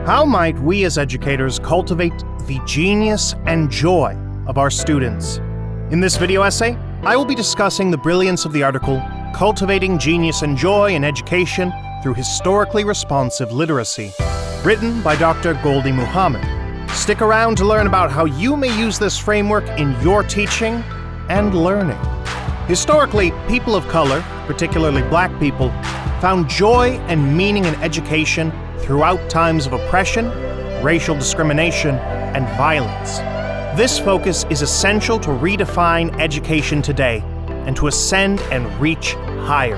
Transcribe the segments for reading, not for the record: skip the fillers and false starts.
How might we as educators cultivate the genius and joy of our students? In this video essay, I will be discussing the brilliance of the article Cultivating Genius and Joy in Education Through Historically Responsive Literacy, written by Dr. Gholnecsar Muhammad. Stick around to learn about how you may use this framework in your teaching and learning. Historically, people of color, particularly Black people, found joy and meaning in education throughout times of oppression, racial discrimination, and violence. This focus is essential to redefine education today and to ascend and reach higher.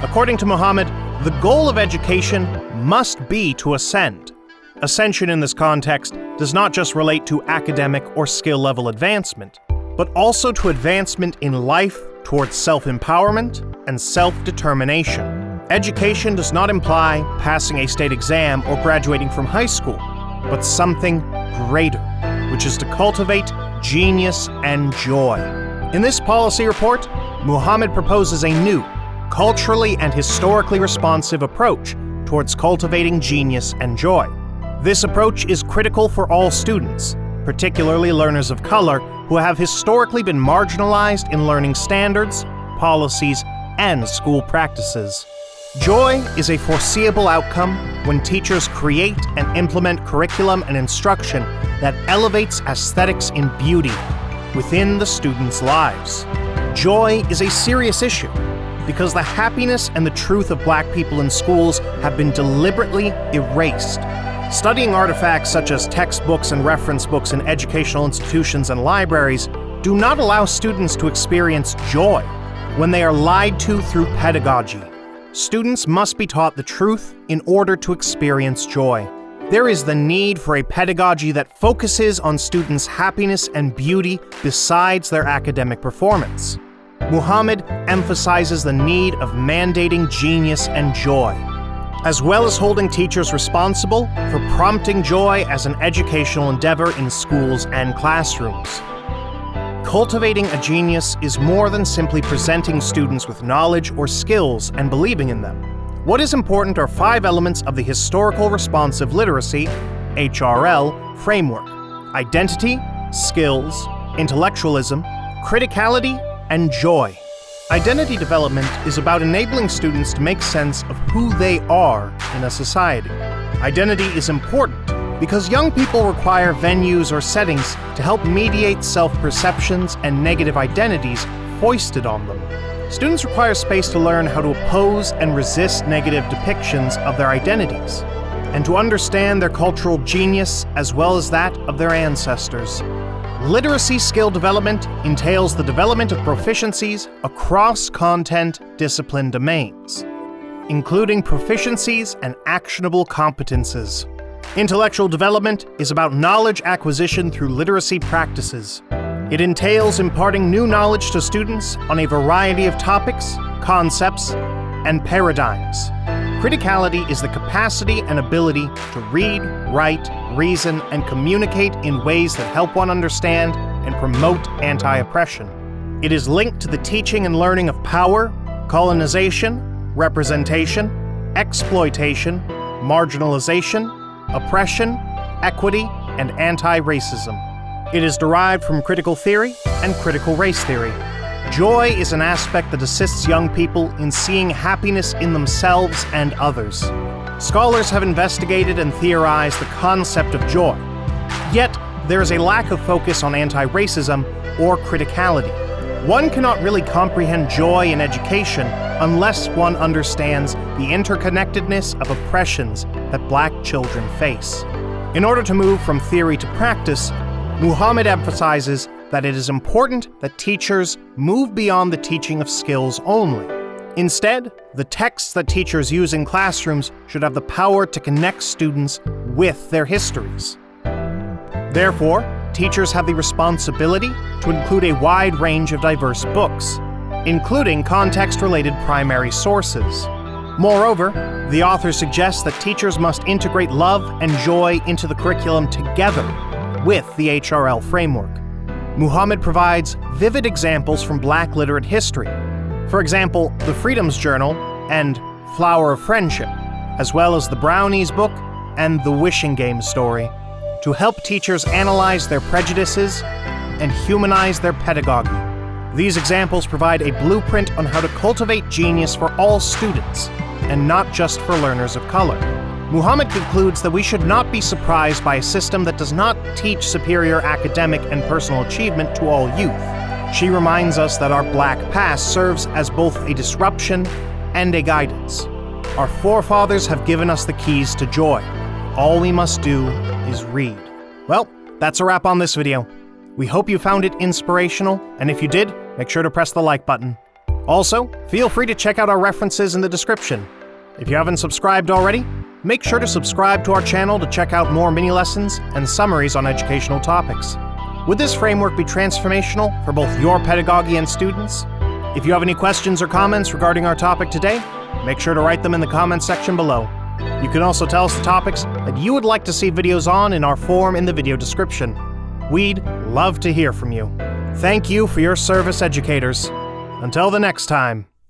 According to Muhammad, the goal of education must be to ascend. Ascension in this context does not just relate to academic or skill-level advancement, but also to advancement in life towards self-empowerment and self-determination. Education does not imply passing a state exam or graduating from high school, but something greater, which is to cultivate genius and joy. In this policy report, Muhammad proposes a new, culturally and historically responsive approach towards cultivating genius and joy. This approach is critical for all students, particularly learners of color who have historically been marginalized in learning standards, policies, and school practices. Joy is a foreseeable outcome when teachers create and implement curriculum and instruction that elevates aesthetics in beauty within the students' lives. Joy is a serious issue because the happiness and the truth of Black people in schools have been deliberately erased. Studying artifacts such as textbooks and reference books in educational institutions and libraries do not allow students to experience joy when they are lied to through pedagogy. Students must be taught the truth in order to experience joy. There is the need for a pedagogy that focuses on students' happiness and beauty besides their academic performance. Muhammad emphasizes the need of mandating genius and joy, as well as holding teachers responsible for prompting joy as an educational endeavor in schools and classrooms. Cultivating a genius is more than simply presenting students with knowledge or skills and believing in them. What is important are 5 elements of the Historical Responsive Literacy, HRL, framework: identity, skills, intellectualism, criticality, and joy. Identity development is about enabling students to make sense of who they are in a society. Identity is important because young people require venues or settings to help mediate self-perceptions and negative identities foisted on them. Students require space to learn how to oppose and resist negative depictions of their identities, and to understand their cultural genius as well as that of their ancestors. Literacy skill development entails the development of proficiencies across content discipline domains, including proficiencies and actionable competences. Intellectual development is about knowledge acquisition through literacy practices. It entails imparting new knowledge to students on a variety of topics, concepts, and paradigms. Criticality is the capacity and ability to read, write, reason, and communicate in ways that help one understand and promote anti-oppression. It is linked to the teaching and learning of power, colonization, representation, exploitation, marginalization, oppression, equity, and anti-racism. It is derived from critical theory and critical race theory. Joy is an aspect that assists young people in seeing happiness in themselves and others. Scholars have investigated and theorized the concept of joy. Yet, there is a lack of focus on anti-racism or criticality. One cannot really comprehend joy in education unless one understands the interconnectedness of oppressions that Black children face. In order to move from theory to practice, Muhammad emphasizes that it is important that teachers move beyond the teaching of skills only. Instead, the texts that teachers use in classrooms should have the power to connect students with their histories. Therefore, teachers have the responsibility to include a wide range of diverse books, including context-related primary sources. Moreover, the author suggests that teachers must integrate love and joy into the curriculum together with the HRL framework. Muhammad provides vivid examples from Black literate history. For example, the Freedom's Journal and Flower of Friendship, as well as the Brownies book and the wishing game story to help teachers analyze their prejudices and humanize their pedagogy. These examples provide a blueprint on how to cultivate genius for all students, and not just for learners of color. Muhammad concludes that we should not be surprised by a system that does not teach superior academic and personal achievement to all youth. She reminds us that our Black past serves as both a disruption and a guidance. Our forefathers have given us the keys to joy. All we must do is read. Well, that's a wrap on this video. We hope you found it inspirational, and if you did, make sure to press the like button. Also, feel free to check out our references in the description. If you haven't subscribed already, make sure to subscribe to our channel to check out more mini-lessons and summaries on educational topics. Would this framework be transformational for both your pedagogy and students? If you have any questions or comments regarding our topic today, make sure to write them in the comments section below. You can also tell us the topics that you would like to see videos on in our form in the video description. We'd love to hear from you. Thank you for your service, educators. Until the next time.